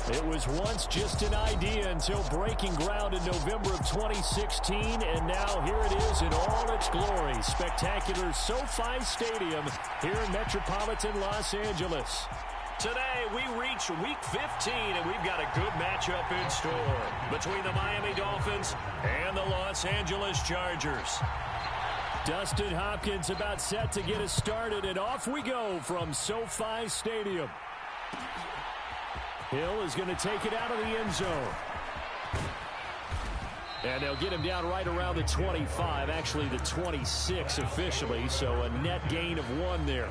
It was once just an idea until breaking ground in November of 2016, and now here it is in all its glory. Spectacular SoFi Stadium here in metropolitan Los Angeles. Today, we reach Week 15, and we've got a good matchup in store between the Miami Dolphins and the Los Angeles Chargers. Dustin Hopkins about set to get us started, and off we go from SoFi Stadium. Hill is going to take it out of the end zone. And they'll get him down right around the 25, actually the 26 officially, so a net gain of 1 there.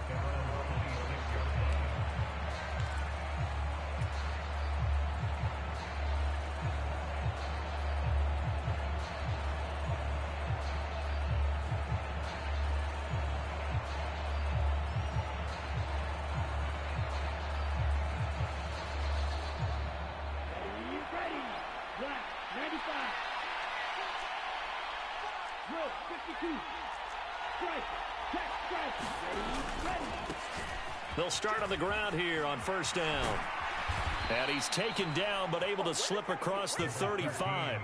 They'll start on the ground here on first down. And he's taken down but able to slip across the 35.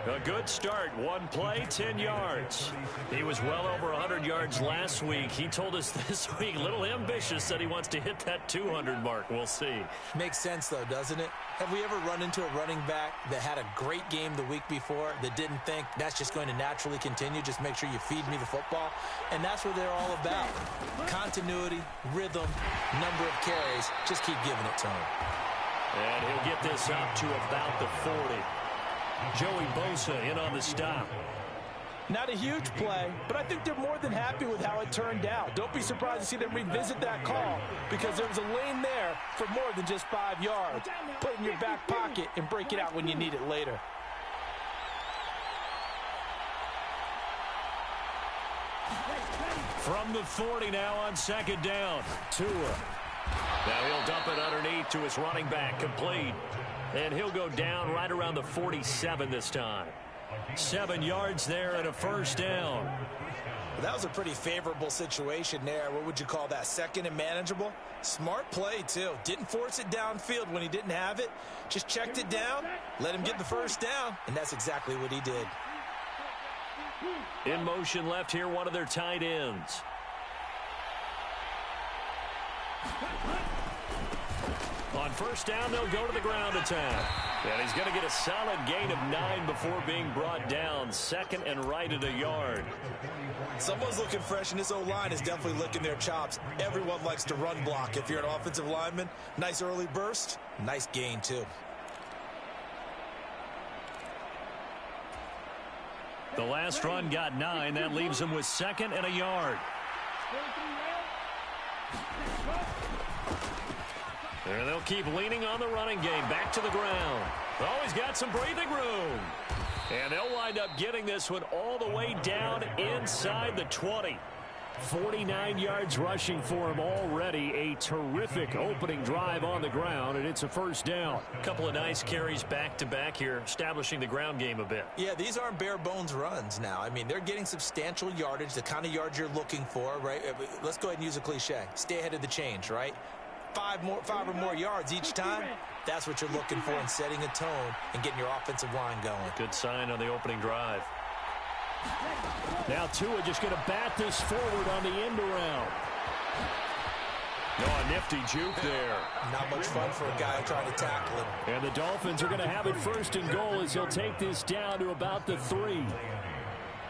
A good start. 1 play, 10 yards. He was well over 100 yards last week. He told us this week, a little ambitious, that he wants to hit that 200 mark. We'll see. Makes sense, though, doesn't it? Have we ever run into a running back that had a great game the week before that didn't think that's just going to naturally continue? Just make sure you feed me the football. And that's what they're all about. Continuity, rhythm, number of carries. Just keep giving it to him. And he'll get this up to about the 40. Joey Bosa in on the stop. Not a huge play, but I think they're more than happy with how it turned out. Don't be surprised to see them revisit that call because there was a lane there for more than just 5 yards. Put it in your back pocket and break it out when you need it later. From the 40 now on second down. Tua. Now he'll dump it underneath to his running back, complete. And he'll go down right around the 47 this time. 7 yards there and a first down. Well, that was a pretty favorable situation there. What would you call that? Second and manageable? Smart play, too. Didn't force it downfield when he didn't have it. Just checked it down, let him get the first down, and that's exactly what he did. In motion left here, one of their tight ends. On first down, they'll go to the ground attack. And he's going to get a solid gain of 9 before being brought down. Second and right at a yard. Someone's looking fresh, and this O-line is definitely licking their chops. Everyone likes to run block. If you're an offensive lineman, nice early burst, nice gain, too. The last run got 9. That leaves him with second and a yard. There they'll keep leaning on the running game. Back to the ground. Oh, he's got some breathing room. And they'll wind up getting this one all the way down inside the 20. 49 yards rushing for him already. A terrific opening drive on the ground, and it's a first down. A couple of nice carries back-to-back here, establishing the ground game a bit. Yeah, these aren't bare-bones runs now. I mean, they're getting substantial yardage, the kind of yards you're looking for, right? Let's go ahead and use a cliche. Stay ahead of the change, right? 5 or more yards each time. That's what you're looking for in setting a tone and getting your offensive line going. Good sign on the opening drive. Now Tua just going to bat this forward on the end around. Oh, a nifty juke there. Not much fun for a guy trying to tackle him. And the Dolphins are going to have it first and goal as he'll take this down to about the 3.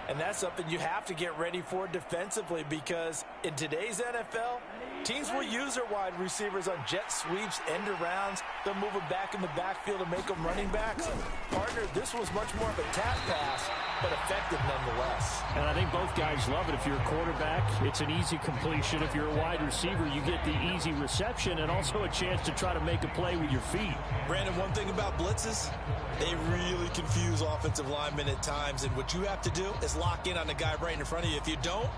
And that's something you have to get ready for defensively because in today's NFL, teams will use their wide receivers on jet sweeps, end arounds. They'll move them back in the backfield and make them running backs. Partner, this was much more of a tap pass, but effective nonetheless. And I think both guys love it. If you're a quarterback, it's an easy completion. If you're a wide receiver, you get the easy reception and also a chance to try to make a play with your feet. Brandon, one thing about blitzes, they really confuse offensive linemen at times, and what you have to do is lock in on the guy right in front of you. If you don't,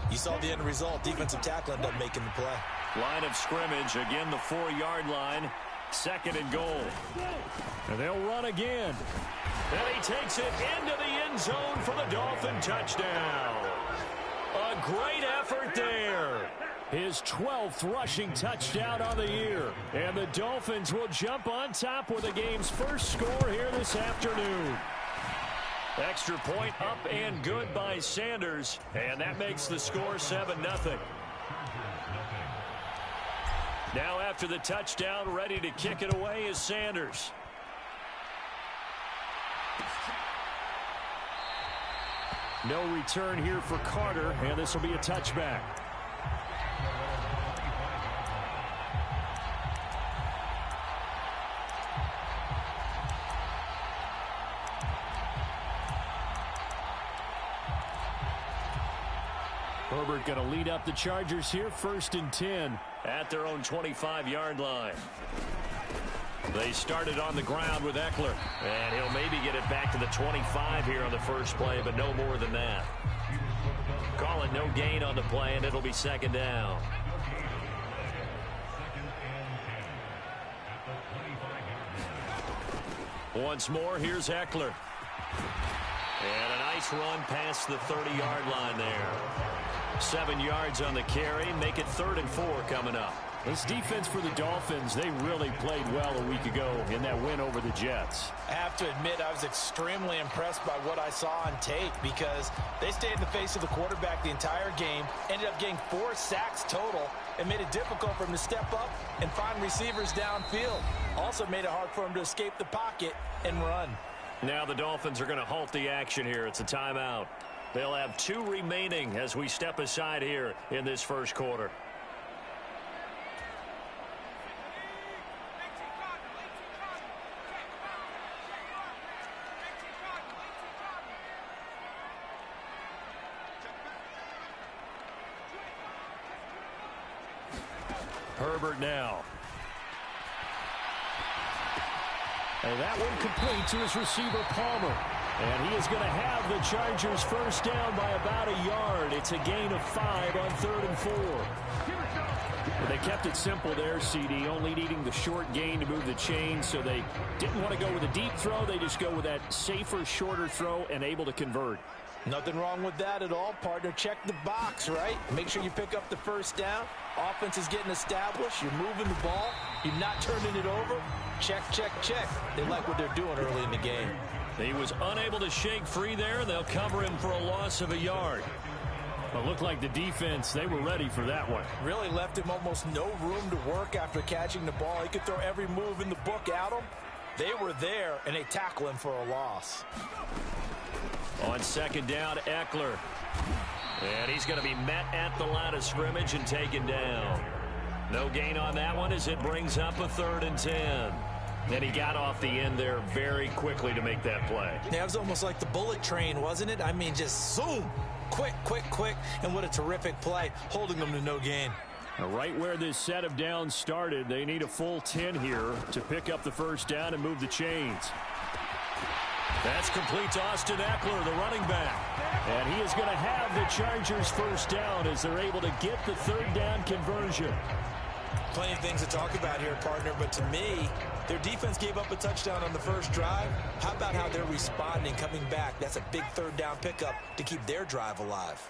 you saw the end result. Defensive tackle ended up making the play. Line of scrimmage, again the 4-yard line. Second and goal. And they'll run again. And he takes it into the end zone for the Dolphin touchdown. A great effort there. His 12th rushing touchdown on the year. And the Dolphins will jump on top with the game's first score here this afternoon. Extra point up and good by Sanders. And that makes the score 7-0. Now after the touchdown, ready to kick it away is Sanders. No return here for Carter, and this will be a touchback. Herbert going to lead up the Chargers here, 1st and 10 at their own 25-yard line. They started on the ground with Eckler, and he'll maybe get it back to the 25 here on the first play, but no more than that. Call it no gain on the play, and it'll be 2nd down. Once more, here's Eckler. And a nice run past the 30-yard line there. 7 yards on the carry, make it 3rd and 4 coming up. This defense for the Dolphins, they really played well a week ago in that win over the Jets. I have to admit, I was extremely impressed by what I saw on tape because they stayed in the face of the quarterback the entire game, ended up getting 4 sacks total, and made it difficult for him to step up and find receivers downfield. Also made it hard for him to escape the pocket and run. Now the Dolphins are going to halt the action here. It's a timeout. They'll have 2 remaining as we step aside here in this first quarter. Herbert now. And that one complete to his receiver, Palmer. And he is going to have the Chargers first down by about a yard. It's a gain of 5 on 3rd and 4. Well, they kept it simple there, CD, only needing the short gain to move the chain, so they didn't want to go with a deep throw. They just go with that safer, shorter throw and able to convert. Nothing wrong with that at all, partner. Check the box, right? Make sure you pick up the first down. Offense is getting established. You're moving the ball. You're not turning it over. Check, check, check. They like what they're doing early in the game. He was unable to shake free there. They'll cover him for a loss of a yard. But looked like the defense, they were ready for that one. Really left him almost no room to work after catching the ball. He could throw every move in the book at him. They were there, and they tackle him for a loss. On 2nd down, Eckler. And he's going to be met at the line of scrimmage and taken down. No gain on that one as it brings up a 3rd and 10. And he got off the end there very quickly to make that play. Yeah, it was almost like the bullet train, wasn't it? I mean, just zoom. Quick, quick, quick. And what a terrific play, holding them to no gain. Now, right where this set of downs started, they need a full 10 here to pick up the first down and move the chains. That's complete to Austin Eckler, the running back. And he is going to have the Chargers first down as they're able to get the 3rd down conversion. Plenty of things to talk about here, partner, but to me, their defense gave up a touchdown on the first drive. How about how they're responding, coming back? That's a big 3rd down pickup to keep their drive alive.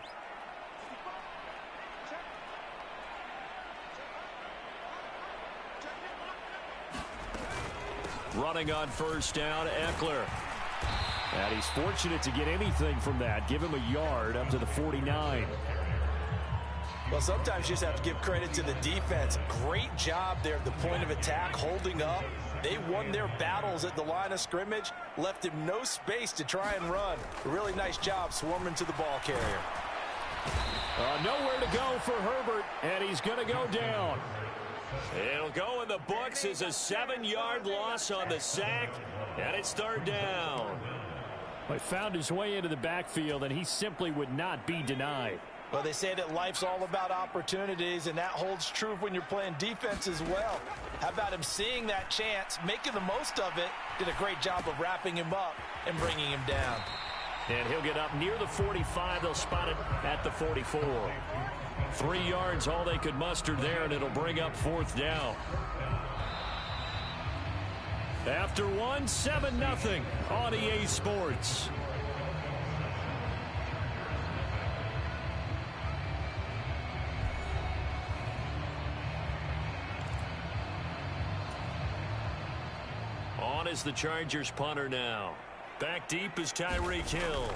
Running on first down, Eckler. And he's fortunate to get anything from that. Give him a yard up to the 49. Well, sometimes you just have to give credit to the defense. Great job there at the point of attack, holding up. They won their battles at the line of scrimmage, left him no space to try and run. A really nice job swarming to the ball carrier. Nowhere to go for Herbert, and he's going to go down. It'll go in the books as a 7-yard loss on the sack, and it's 3rd down. He found his way into the backfield, and he simply would not be denied. Well, they say that life's all about opportunities, and that holds true when you're playing defense as well. How about him seeing that chance, making the most of it, did a great job of wrapping him up and bringing him down. And he'll get up near the 45. They'll spot it at the 44. 3 yards, all they could muster there, and it'll bring up 4th down. After 7-0 on EA Sports. On is the Chargers punter now. Back deep is Tyreek Hill.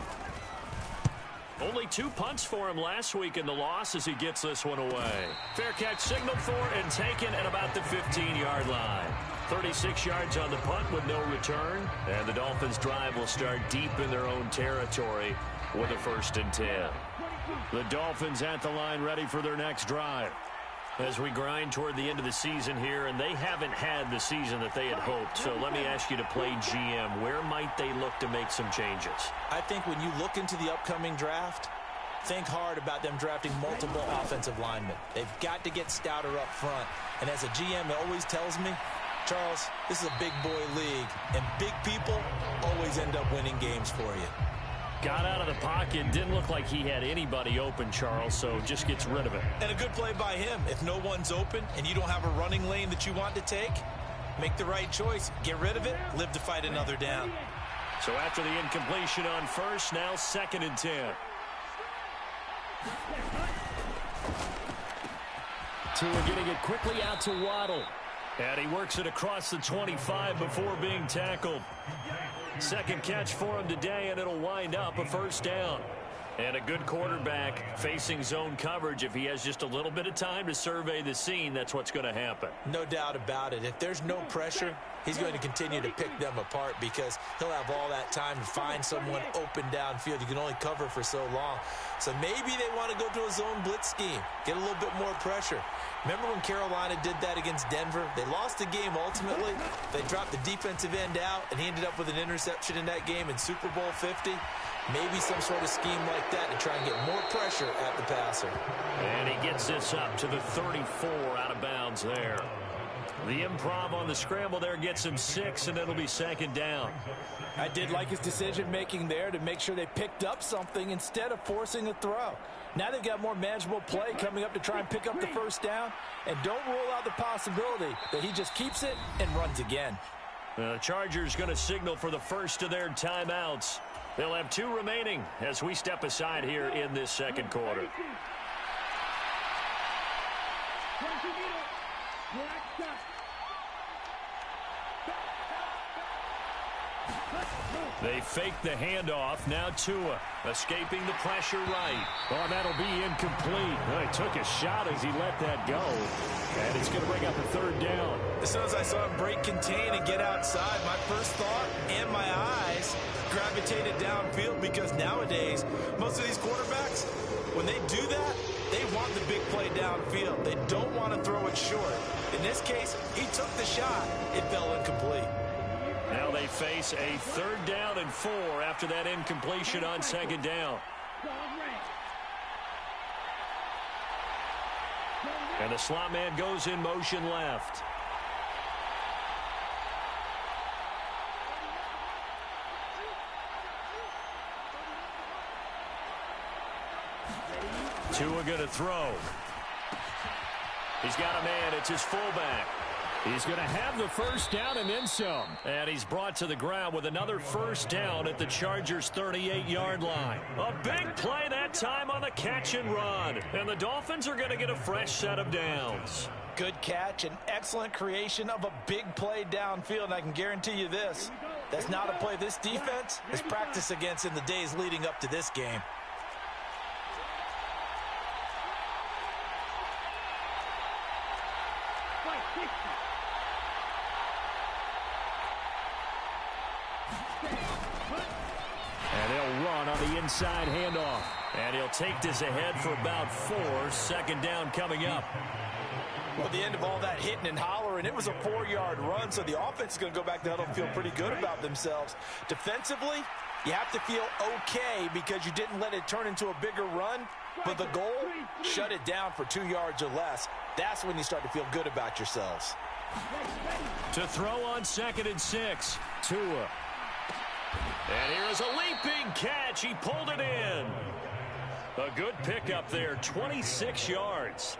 Only 2 punts for him last week in the loss as he gets this one away. Fair catch signaled for and taken at about the 15-yard line. 36 yards on the punt with no return. And the Dolphins' drive will start deep in their own territory with a 1st and 10. The Dolphins at the line ready for their next drive. As we grind toward the end of the season here, and they haven't had the season that they had hoped. So let me ask you to play GM. Where might they look to make some changes? I think when you look into the upcoming draft, think hard about them drafting multiple offensive linemen. They've got to get stouter up front. And as a GM, it always tells me, Charles, this is a big boy league, and big people always end up winning games for you. Got out of the pocket. Didn't look like he had anybody open, Charles, so just gets rid of it. And a good play by him. If no one's open and you don't have a running lane that you want to take, make the right choice. Get rid of it. Live to fight another down. So after the incompletion on 1st, now 2nd and 10. Tua getting it quickly out to Waddle. And he works it across the 25 before being tackled. 2nd catch for him today, and it'll wind up a 1st down. And a good quarterback facing zone coverage. If he has just a little bit of time to survey the scene, that's what's going to happen. No doubt about it. If there's no pressure, he's going to continue to pick them apart because he'll have all that time to find someone open downfield. You can only cover for so long. So maybe they want to go to a zone blitz scheme, get a little bit more pressure. Remember when Carolina did that against Denver? They lost the game ultimately. They dropped the defensive end out, and he ended up with an interception in that game in Super Bowl 50. Maybe some sort of scheme like that to try and get more pressure at the passer. And he gets this up to the 34 out of bounds there. The improv on the scramble there gets him 6, and it'll be 2nd down. I did like his decision-making there to make sure they picked up something instead of forcing a throw. Now they've got more manageable play coming up to try and pick up the 1st down. And don't rule out the possibility that he just keeps it and runs again. The Chargers going to signal for the first of their timeouts. They'll have 2 remaining as we step aside here in this 2nd quarter. They fake the handoff. Now Tua escaping the pressure right. Oh, that'll be incomplete. Well, he took a shot as he let that go. And it's going to bring up a 3rd down. As soon as I saw him break contain and get outside, my first thought and my eyes gravitated downfield because nowadays, most of these quarterbacks, when they do that, they want the big play downfield. They don't want to throw it short. In this case, he took the shot. It fell incomplete. Now they face a 3rd down and 4 after that incompletion on 2nd down. And the slot man goes in motion left. Tua going to throw. He's got a man. It's his fullback. He's going to have the 1st down and then some. And he's brought to the ground with another 1st down at the Chargers' 38-yard line. A big play that time on the catch and run. And the Dolphins are going to get a fresh set of downs. Good catch and excellent creation of a big play downfield. And I can guarantee you this, that's not a play this defense has practiced against in the days leading up to this game. And he'll run on the inside handoff. And he'll take this ahead for about 4. 2nd down coming up. Well, at the end of all that hitting and hollering, it was a 4-yard run, so the offense is going to go back to huddle and feel pretty good about themselves. Defensively, you have to feel okay because you didn't let it turn into a bigger run, but the goal, shut it down for 2 yards or less. That's when you start to feel good about yourselves. To throw on 2nd and 6, Tua. And here is a leaping catch. He pulled it in. A good pickup there, 26 yards.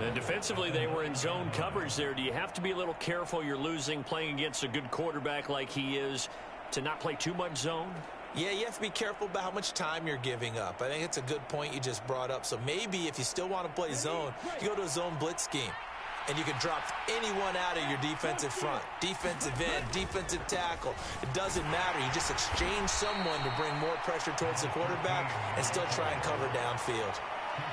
And defensively, they were in zone coverage there. Do you have to be a little careful? You're losing playing against a good quarterback like he is to not play too much zone? Yeah, you have to be careful about how much time you're giving up. I think it's a good point you just brought up. So maybe if you still want to play zone, you go to a zone blitz scheme. and you can drop anyone out of your defensive front. Defensive end, defensive tackle. It doesn't matter. You just exchange someone to bring more pressure towards the quarterback and still try and cover downfield.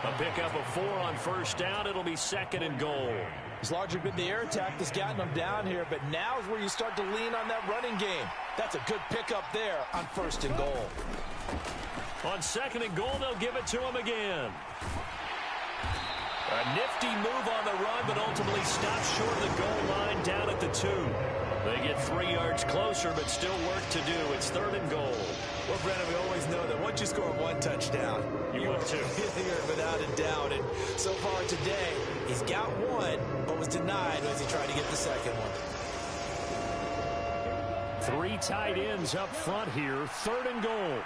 A pickup of 4 on first down. It'll be 2nd and goal. It's largely been the air attack that's gotten them down here, but now is where you start to lean on that running game. That's a good pickup there on 1st and goal. On 2nd and goal, they'll give it to him again. A nifty move on the run, but ultimately stops short of the goal line down at the 2. They get 3 yards closer, but still work to do. It's 3rd and goal. Well, Brandon, we always know that once you score 1 touchdown, you win 2. You're without a doubt. And so far today, he's got 1, but was denied as he tried to get the 2nd one. 3 tight ends up front here. 3rd and goal.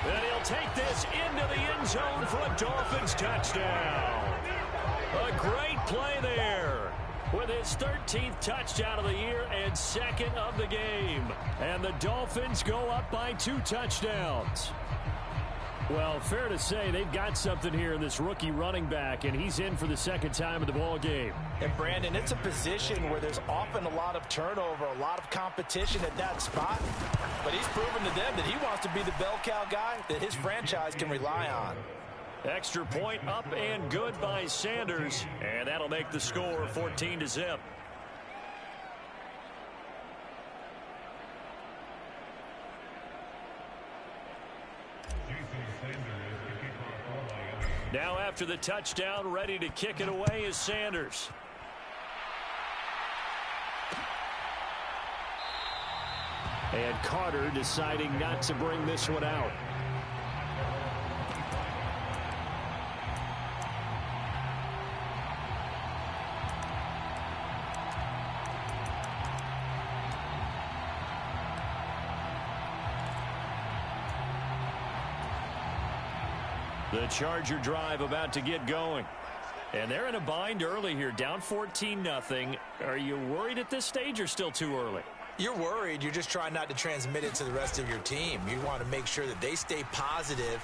And he'll take this into the end zone for a Dolphins touchdown. A great play there with his 13th touchdown of the year and 2nd of the game. And the Dolphins go up by 2 touchdowns. Well, fair to say they've got something here in this rookie running back, and he's in for the 2nd time of the ball game. And, Brandon, it's a position where there's often a lot of turnover, a lot of competition at that spot. But he's proven to them that he wants to be the bell cow guy that his franchise can rely on. Extra point up and good by Sanders, and that'll make the score 14-0. Now after the touchdown, ready to kick it away is Sanders. And Carter deciding not to bring this one out. The Charger drive about to get going. And they're in a bind early here, down 14-0. Are you worried at this stage or still too early? You're worried. You're just trying not to transmit it to the rest of your team. You want to make sure that they stay positive.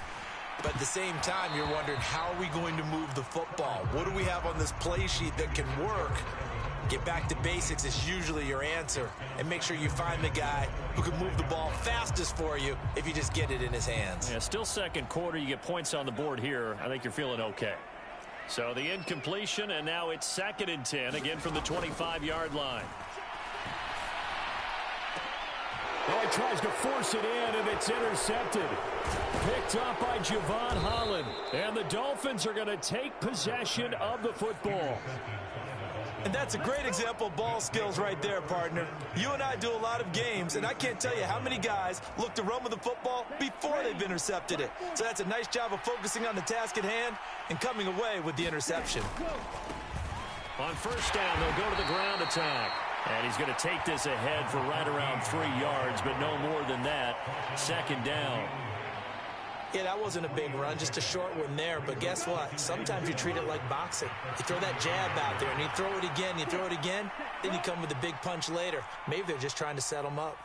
But at the same time, you're wondering, how are we going to move the football? What do we have on this play sheet that can work? Get back to basics is usually your answer. And make sure you find the guy who can move the ball fastest for you if you just get it in his hands. Yeah, still 2nd quarter. You get points on the board here. I think you're feeling okay. So the incompletion, and now it's 2nd and 10, again from the 25-yard line. Oh, he tries to force it in, and it's intercepted. Picked up by Javon Holland. And the Dolphins are going to take possession of the football. And that's a great example of ball skills right there, partner. You and I do a lot of games, and I can't tell you how many guys look to run with the football before they've intercepted it. So that's a nice job of focusing on the task at hand and coming away with the interception. On 1st down, they'll go to the ground attack. And he's going to take this ahead for right around 3 yards, but no more than that. 2nd down. Yeah, that wasn't a big run, just a short one there. But guess what? Sometimes you treat it like boxing. You throw that jab out there, and you throw it again, then you come with a big punch later. Maybe they're just trying to set them up.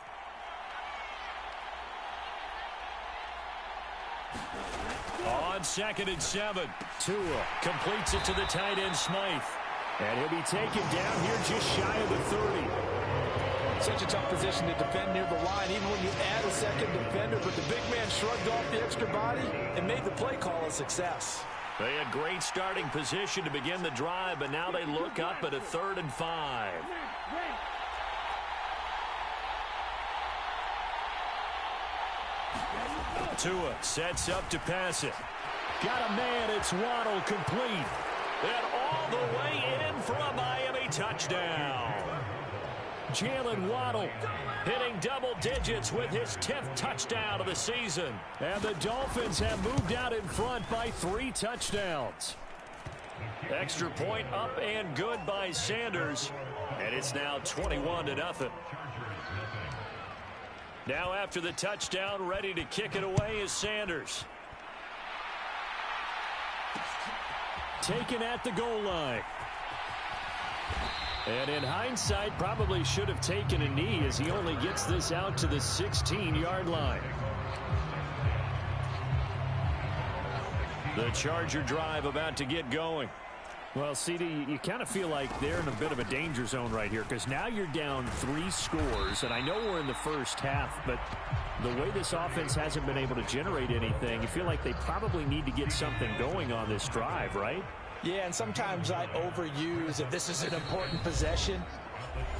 On 2nd and 7, Tua completes it to the tight end Smythe. And he'll be taken down here just shy of the 30. Such a tough position to defend near the line, even when you add a 2nd defender. But the big man shrugged off the extra body and made the play call a success. They had great starting position to begin the drive, but now they look up at a 3rd and 5. Tua sets up to pass it. Got a man, it's Waddle, complete. And all the way in for a Miami touchdown. Jalen Waddle hitting double digits with his 10th touchdown of the season. And the Dolphins have moved out in front by 3 touchdowns. Extra point up and good by Sanders. And it's now 21-0. Now after the touchdown, ready to kick it away is Sanders. Taken at the goal line. And in hindsight, probably should have taken a knee as he only gets this out to the 16-yard line. The Charger drive about to get going. Well, CD, you kind of feel like they're in a bit of a danger zone right here because now you're down 3 scores, and I know we're in the first half, but the way this offense hasn't been able to generate anything, you feel like they probably need to get something going on this drive, right? Yeah, and sometimes I overuse if this is an important possession.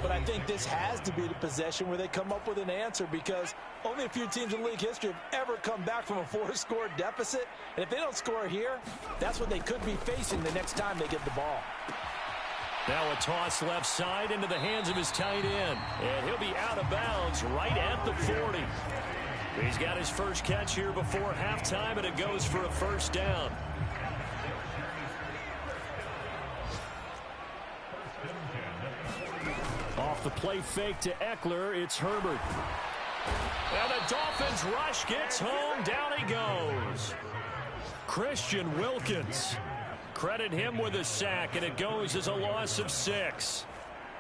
But I think this has to be the possession where they come up with an answer because only a few teams in league history have ever come back from a 4-score deficit. And if they don't score here, that's what they could be facing the next time they get the ball. Now a toss left side into the hands of his tight end. And he'll be out of bounds right at the 40. He's got his first catch here before halftime, and it goes for a first down. Off the play fake to Eckler, it's Herbert. And the Dolphins rush gets home, down he goes. Christian Wilkins. Credit him with a sack, and it goes as a loss of 6.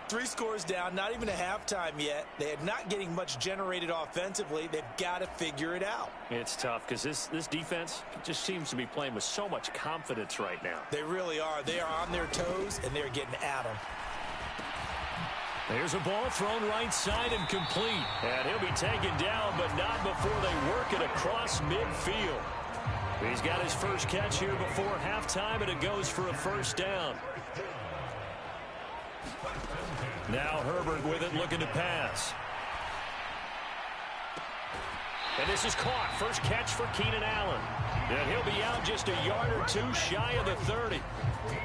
3 scores down, not even a halftime yet. They are not getting much generated offensively. They've got to figure it out. It's tough because this defense just seems to be playing with so much confidence right now. They really are. They are on their toes, and they're getting at them. There's a ball thrown right side and complete. And he'll be taken down, but not before they work it across midfield. He's got his first catch here before halftime, and it goes for a first down. Now Herbert with it, looking to pass. And this is caught. First catch for Keenan Allen. And he'll be out just a yard or 2 shy of the 30.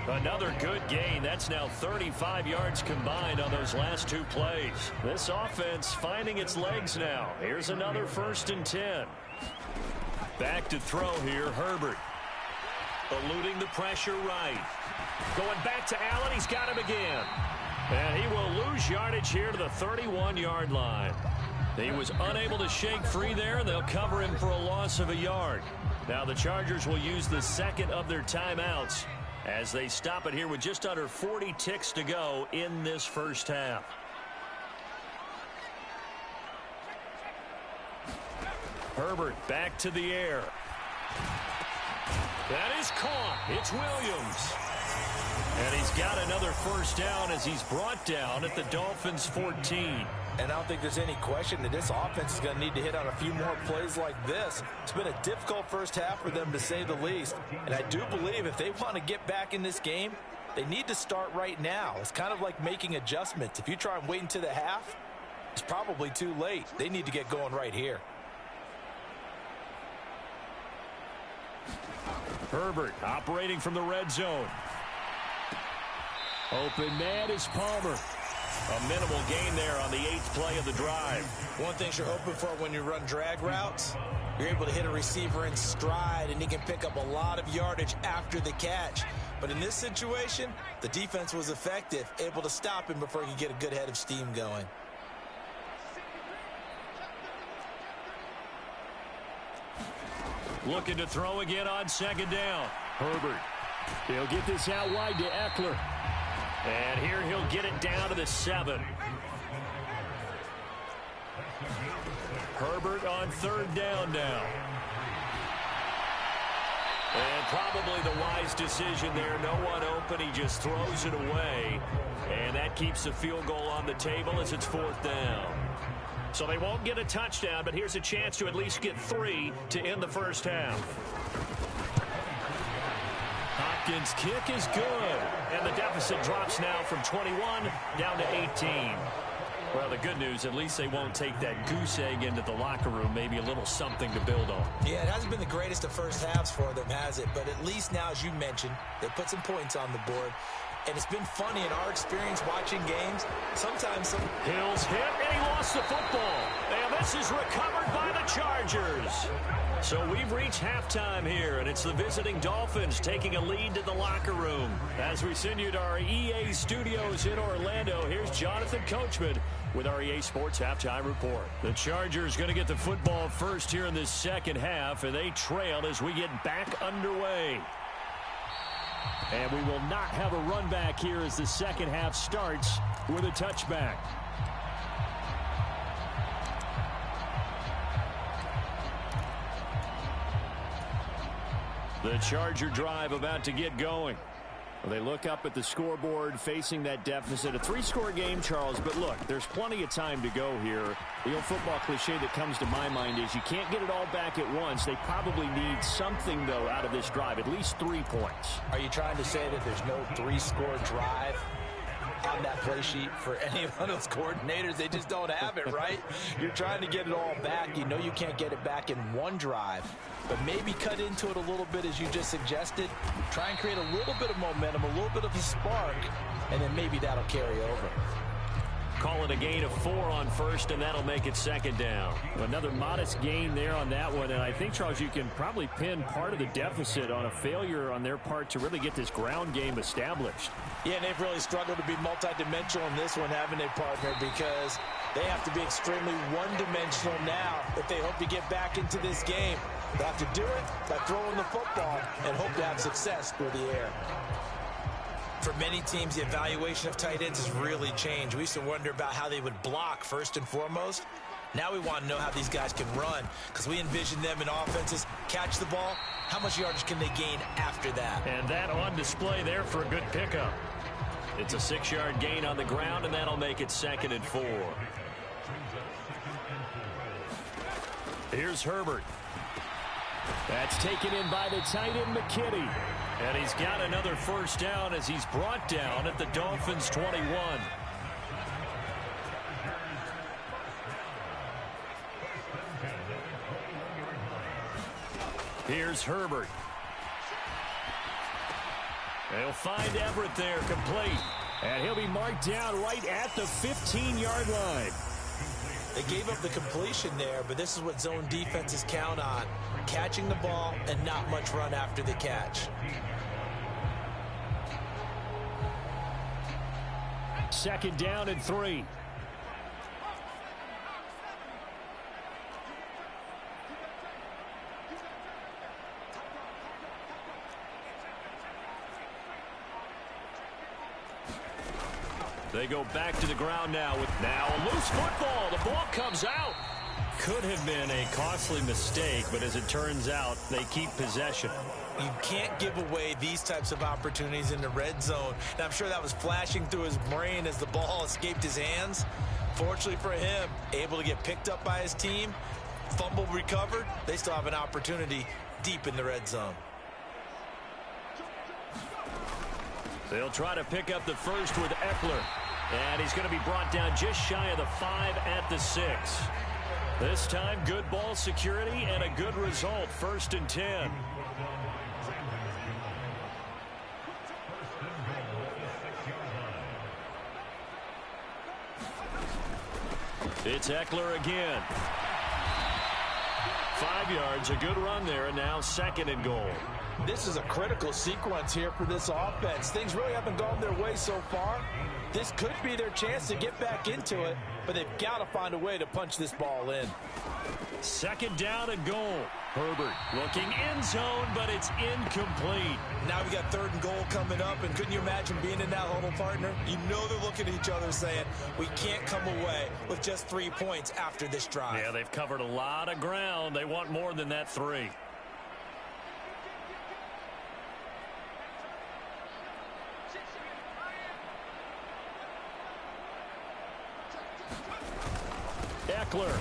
Another good gain. That's now 35 yards combined on those last 2 plays. This offense finding its legs now. Here's another 1st and 10. Back to throw here, Herbert. Eluding the pressure right. Going back to Allen. He's got him again. And he will lose yardage here to the 31-yard line. He was unable to shake free there, and they'll cover him for a loss of a yard. Now the Chargers will use the second of their timeouts as they stop it here with just under 40 ticks to go in this first half. Herbert back to the air. That is caught. It's Williams. And he's got another first down as he's brought down at the Dolphins' 14. And I don't think there's any question that this offense is going to need to hit on a few more plays like this. It's been a difficult first half for them, to say the least. And I do believe if they want to get back in this game, they need to start right now. It's kind of like making adjustments. If you try and wait until the half, it's probably too late. They need to get going right here. Herbert operating from the red zone. Open man is Palmer. A minimal gain there on the 8th play of the drive. One thing you're hoping for when you run drag routes, you're able to hit a receiver in stride, and he can pick up a lot of yardage after the catch. But in this situation, the defense was effective, able to stop him before he could get a good head of steam going. Looking to throw again on 2nd down. Herbert. He'll get this out wide to Eckler. And here he'll get it down to the 7. Herbert on 3rd down now. And probably the wise decision there. No one open. He just throws it away. And that keeps the field goal on the table as it's 4th down. So they won't get a touchdown, but here's a chance to at least get 3 to end the first half. Hopkins' kick is good. And the deficit drops now from 21 down to 18. Well, the good news, at least they won't take that goose egg into the locker room. Maybe a little something to build on. Yeah, it hasn't been the greatest of first halves for them, has it? But at least now, as you mentioned, they put some points on the board. And it's been funny in our experience watching games. Sometimes some... Hill's hit, and he lost the football. And this is recovered by the Chargers. So we've reached halftime here, and it's the visiting Dolphins taking a lead to the locker room. As we send you to our EA studios in Orlando, here's Jonathan Coachman with our EA Sports Halftime Report. The Chargers going to get the football first here in this second half, and they trail as we get back underway. And we will not have a run back here as the second half starts with a touchback. The Charger drive about to get going. Well, they look up at the scoreboard facing that deficit. A 3-score game, Charles, but look, there's plenty of time to go here. The old football cliche that comes to my mind is you can't get it all back at once. They probably need something, though, out of this drive, at least 3 points. Are you trying to say that there's no 3-score drive on that play sheet for any one of those coordinators? They just don't have it, right? You're trying to get it all back. You know you can't get it back in one drive, but maybe cut into it a little bit as you just suggested. Try and create a little bit of momentum, a little bit of a spark, and then maybe that'll carry over. Call it a gain of 4 on first, and that'll make it 2nd down. Another modest gain there on that one, and I think, Charles, you can probably pin part of the deficit on a failure on their part to really get this ground game established. Yeah, and they've really struggled to be multidimensional in this one, haven't they, partner, because they have to be extremely one-dimensional now if they hope to get back into this game. They have to do it by throwing the football and hope to have success through the air. For many teams, the evaluation of tight ends has really changed. We used to wonder about how they would block first and foremost. Now we want to know how these guys can run, because we envision them in offenses catch the ball. How much yardage can they gain after that? And that on display there for a good pickup. It's a 6-yard gain on the ground, and that'll make it 2nd and 4. Here's Herbert. That's taken in by the tight end, McKinney. And he's got another first down as he's brought down at the Dolphins' 21. Here's Herbert. They'll find Everett there, complete. And he'll be marked down right at the 15-yard line. They gave up the completion there, but this is what zone defenses count on. Catching the ball and not much run after the catch. 2nd down and 3. They go back to the ground now with a loose football. The ball comes out. Could have been a costly mistake, but as it turns out, they keep possession. You can't give away these types of opportunities in the red zone. And I'm sure that was flashing through his brain as the ball escaped his hands. Fortunately for him, able to get picked up by his team, fumble recovered. They still have an opportunity deep in the red zone. They'll try to pick up the first with Eckler. And he's going to be brought down just shy of the 5 at the 6. This time, good ball security and a good result. 1st and 10. It's Eckler again. 5 yards, a good run there, and now 2nd and goal. This is a critical sequence here for this offense. Things really haven't gone their way so far. This could be their chance to get back into it, but they've got to find a way to punch this ball in. 2nd down and goal. Herbert looking end zone, but it's incomplete. Now we got 3rd and goal coming up, and couldn't you imagine being in that huddle, partner? You know they're looking at each other saying, we can't come away with just 3 points after this drive. Yeah, they've covered a lot of ground. They want more than that 3. Eckler.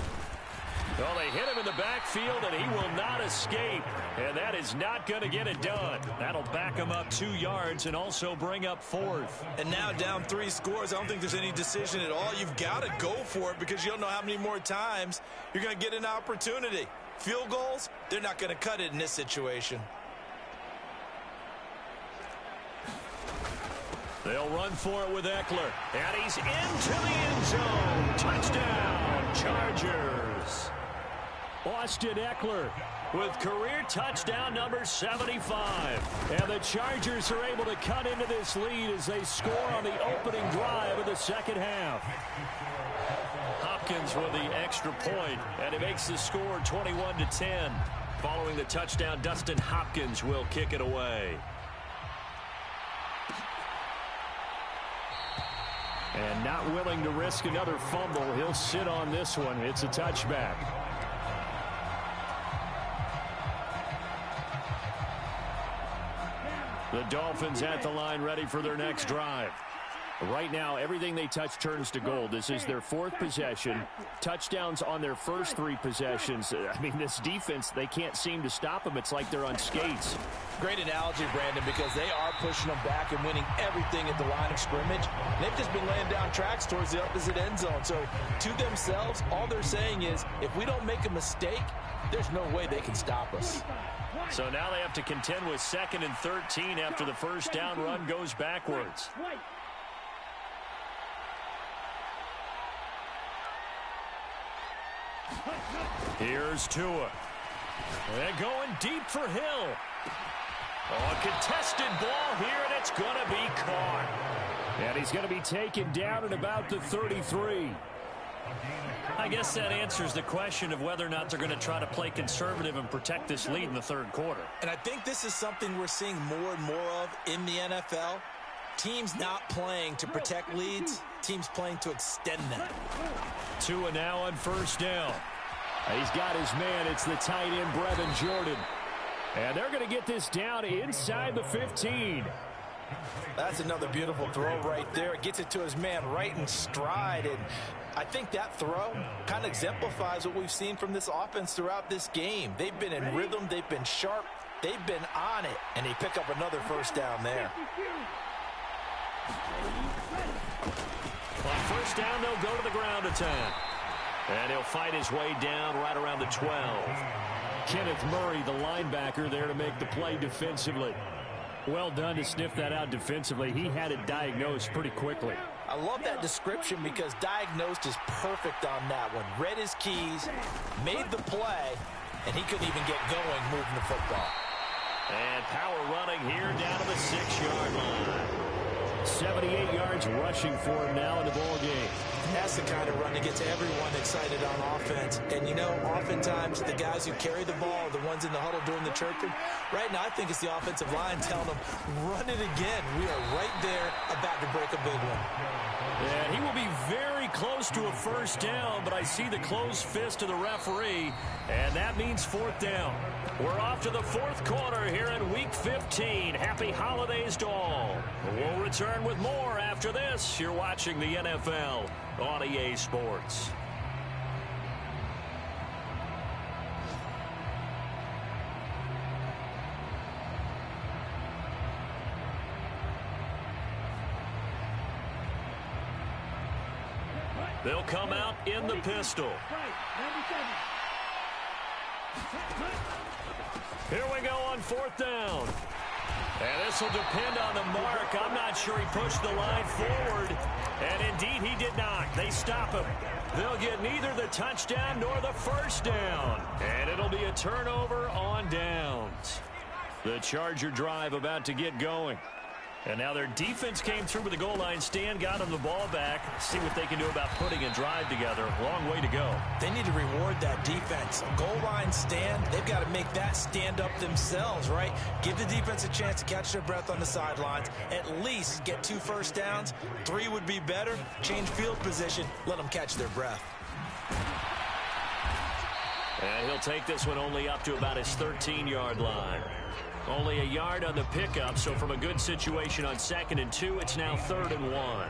Well, they hit him in the backfield, and he will not escape. And that is not going to get it done. That'll back him up 2 yards and also bring up 4th. And now down 3 scores. I don't think there's any decision at all. You've got to go for it because you don't know how many more times you're going to get an opportunity. Field goals, they're not going to cut it in this situation. They'll run for it with Eckler. And he's into the end zone. Touchdown, Chargers. Austin Eckler with career touchdown number 75. And the Chargers are able to cut into this lead as they score on the opening drive of the 2nd half. Hopkins with the extra point, and it makes the score 21-10. Following the touchdown, Dustin Hopkins will kick it away. And not willing to risk another fumble, he'll sit on this one. It's a touchback. The Dolphins at the line ready for their next drive. Right now, everything they touch turns to gold. This is their 4th possession. Touchdowns on their first 3 possessions. I mean, this defense, they can't seem to stop them. It's like they're on skates. Great analogy, Brandon, because they are pushing them back and winning everything at the line of scrimmage. They've just been laying down tracks towards the opposite end zone. So to themselves, all they're saying is, if we don't make a mistake, there's no way they can stop us. So now they have to contend with 2nd and 13 after the first down run goes backwards. Here's Tua. They're going deep for Hill. Oh, a contested ball here, and it's going to be caught. And he's going to be taken down at about the 33. I guess that answers the question of whether or not they're going to try to play conservative and protect this lead in the 3rd quarter. And I think this is something we're seeing more and more of in the NFL. Teams not playing to protect leads, teams playing to extend them. Tua now on first down. He's got his man. It's the tight end, Brevin Jordan. And they're going to get this down inside the 15. That's another beautiful throw right there. It gets it to his man right in stride. And I think that throw kind of exemplifies what we've seen from this offense throughout this game. They've been in rhythm. They've been sharp. They've been on it. And they pick up another first down there. On first down, they'll go to the ground attack. And he'll fight his way down right around the 12. Kenneth Murray, the linebacker, there to make the play defensively. Well done to sniff that out defensively. He had it diagnosed pretty quickly. I love that description because diagnosed is perfect on that one. Read his keys, made the play, and he couldn't even get going moving the football. And power running here down to the 6-yard line. 78 yards rushing for him now in the ball game. That's the kind of run that gets everyone excited on offense. And, you know, oftentimes the guys who carry the ball are the ones in the huddle doing the chirping. Right now, I think it's the offensive line telling them, run it again. We are right there about to break a big one. And he will be very close to a first down, but I see the closed fist of the referee, and that means 4th down. We're off to the 4th quarter here in Week 15. Happy holidays to all. We'll return with more after this. You're watching the NFL on EA Sports. They'll come out in the pistol. Here we go on 4th down. And this will depend on the mark. I'm not sure he pushed the line forward. And indeed, he did not. They stop him. They'll get neither the touchdown nor the first down. And it'll be a turnover on downs. The Charger drive about to get going. And now their defense came through with the goal line stand, got them the ball back. See what they can do about putting a drive together. Long way to go. They need to reward that defense. A goal line stand, they've got to make that stand up themselves, right? Give the defense a chance to catch their breath on the sidelines. At least get 2 first downs. 3 would be better. Change field position. Let them catch their breath. And he'll take this one only up to about his 13-yard line. Only a yard on the pickup, so from a good situation on 2nd and 2, it's now 3rd and 1.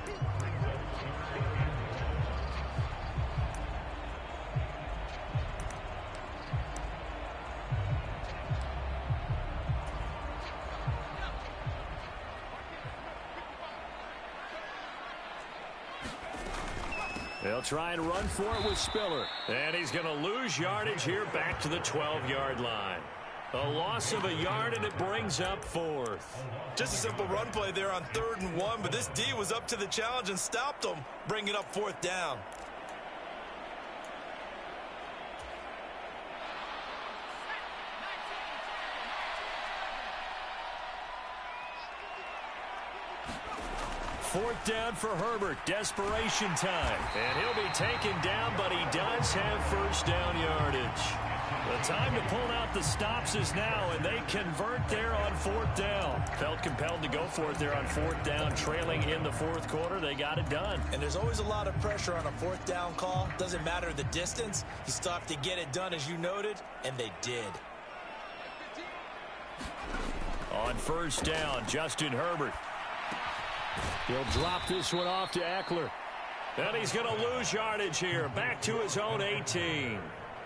They'll try and run for it with Spiller. And he's going to lose yardage here back to the 12-yard line. A loss of a yard, and it brings up 4th. Just a simple run play there on 3rd and 1, but this D was up to the challenge and stopped them, bringing up 4th down. Fourth down for Herbert. Desperation time. And he'll be taken down, but he does have first down yardage. The time to pull out the stops is now, and they convert there on 4th down. Felt compelled to go for it there on 4th down, trailing in the 4th quarter. They got it done. And there's always a lot of pressure on a 4th down call. Doesn't matter the distance. You still have to get it done, as you noted, and they did. On first down, Justin Herbert. He'll drop this one off to Eckler. And he's going to lose yardage here. Back to his own 18.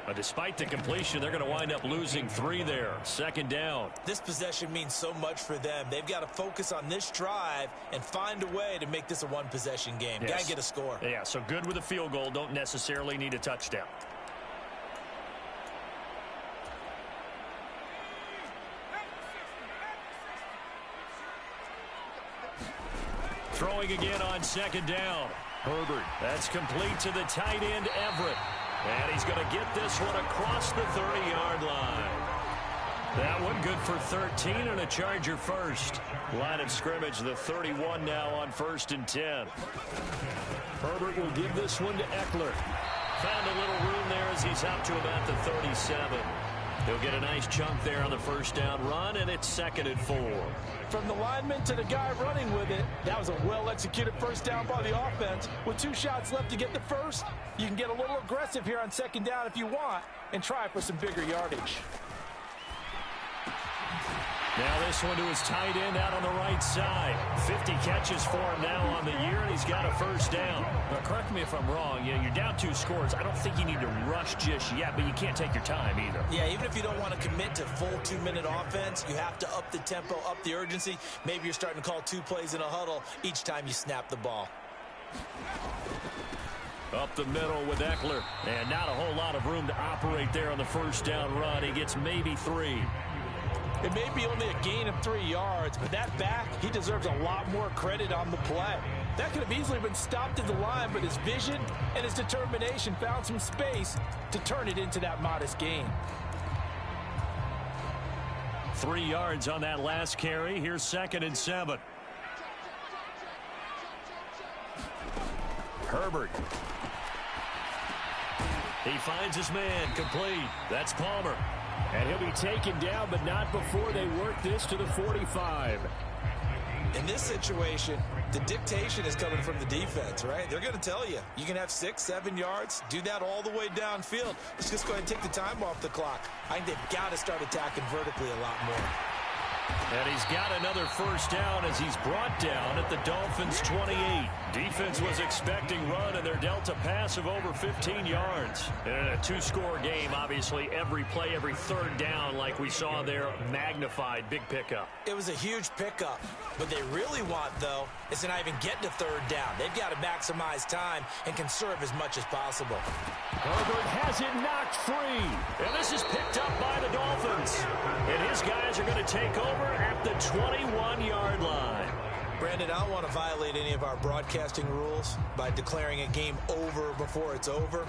But despite the completion, they're going to wind up losing 3 there. Second down. This possession means so much for them. They've got to focus on this drive and find a way to make this a one-possession game. Yes. Got to get a score. Yeah, so good with a field goal. Don't necessarily need a touchdown. Throwing again on second down. Herbert. That's complete to the tight end, Everett. And he's going to get this one across the 30-yard line. That one good for 13 and a Charger first. Line of scrimmage, the 31 now on 1st and 10. Herbert will give this one to Eckler. Found a little room there as he's out to about the 37. He'll get a nice chunk there on the first down run, and it's 2nd and 4. From the lineman to the guy running with it, that was a well-executed first down by the offense. With 2 shots left to get the first, you can get a little aggressive here on second down if you want and try for some bigger yardage. Now this one to his tight end out on the right side. 50 catches for him now on the year, and he's got a first down. Now, correct me if I'm wrong. You're down 2 scores. I don't think you need to rush just yet, but you can't take your time either. Yeah, even if you don't want to commit to full 2-minute offense, you have to up the tempo, up the urgency. Maybe you're starting to call 2 plays in a huddle each time you snap the ball. Up the middle with Eckler, and not a whole lot of room to operate there on the first down run. He gets maybe 3. It may be only a gain of 3 yards, but that back, he deserves a lot more credit on the play. That could have easily been stopped at the line, but his vision and his determination found some space to turn it into that modest gain. 3 yards on that last carry. Here's 2nd and 7. Herbert. He finds his man, complete. That's Palmer. And he'll be taken down, but not before they work this to the 45. In this situation, the dictation is coming from the defense, right? They're going to tell you, you can have 6, 7 yards, do that all the way downfield. Let's just go ahead and take the time off the clock. I think they've got to start attacking vertically a lot more. And he's got another first down as he's brought down at the Dolphins' 28. Defense was expecting run, and they're dealt a pass of over 15 yards. And in a 2-score game, obviously, every play, every third down, like we saw there, magnified, big pickup. It was a huge pickup. What they really want, though, is to not even get to 3rd down. They've got to maximize time and conserve as much as possible. Herbert has it knocked free. And this is picked up by the Dolphins. And his guys are going to take over at the 21-yard line. Brandon, I don't want to violate any of our broadcasting rules by declaring a game over before it's over.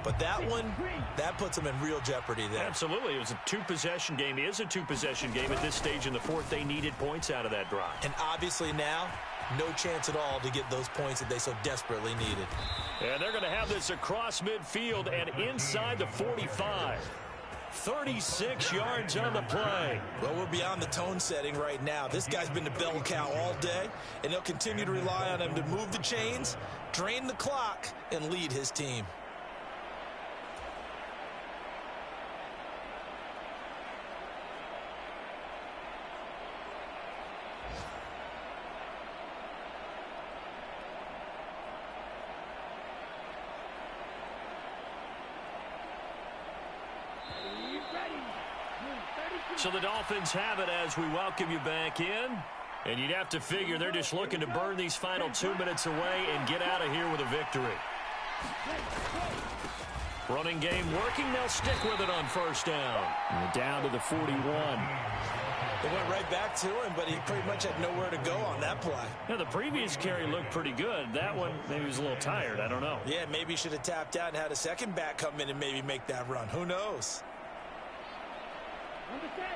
But that one, that puts them in real jeopardy there. Absolutely. It was a 2-possession game. It is a 2-possession game at this stage in the 4th. They needed points out of that drive. And obviously now, no chance at all to get those points that they so desperately needed. And they're going to have this across midfield and inside the 45. 36 yards on the play. Well, we're beyond the tone setting right now. This guy's been the bell cow all day, and they'll continue to rely on him to move the chains, drain the clock, and lead his team. So the Dolphins have it as we welcome you back in. And you'd have to figure they're just looking to burn these final 2 minutes away and get out of here with a victory. Running game working. They'll stick with it on first down. And down to the 41. They went right back to him, but he pretty much had nowhere to go on that play. Now, the previous carry looked pretty good. That one, maybe he was a little tired. I don't know. Yeah, maybe he should have tapped out and had a second back come in and maybe make that run. Who knows?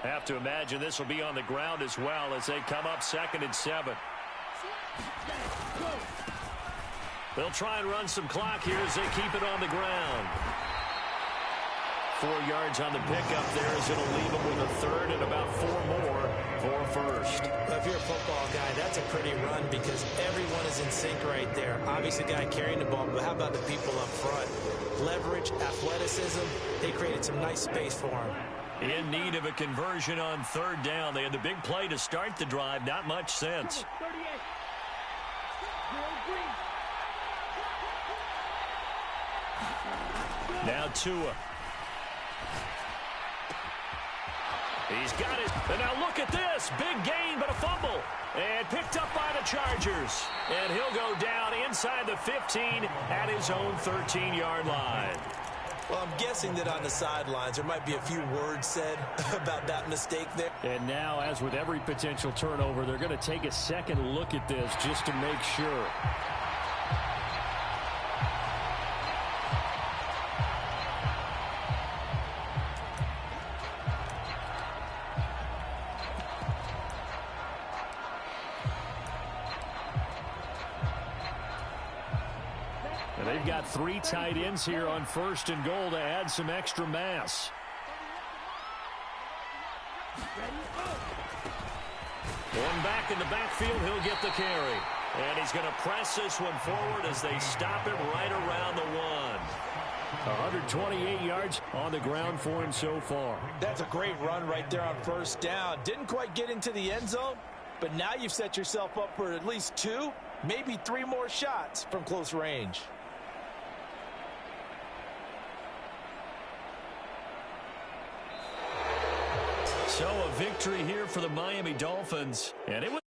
Have to imagine this will be on the ground as well as they come up 2nd and 7. They'll try and run some clock here as they keep it on the ground. 4 yards on the pickup there as it'll leave them with a third and about 4 more for first. Well, if you're a football guy, that's a pretty run because everyone is in sync right there. Obviously, the guy carrying the ball, but how about the people up front? Leverage, athleticism, they created some nice space for him. In need of a conversion on third down. They had the big play to start the drive. Not much sense. Now Tua. He's got it. And now look at this. Big gain, but a fumble. And picked up by the Chargers. And he'll go down inside the 15 at his own 13-yard line. Well, I'm guessing that on the sidelines there might be a few words said about that mistake there. And now, as with every potential turnover, they're going to take a second look at this just to make sure. And they've got 3 tight ends here on 1st and goal to add some extra mass. One back in the backfield, he'll get the carry. And he's going to press this one forward as they stop him right around the 1. 128 yards on the ground for him so far. That's a great run right there on 1st down. Didn't quite get into the end zone, but now you've set yourself up for at least 2, maybe 3 more shots from close range. So a victory here for the Miami Dolphins, and it was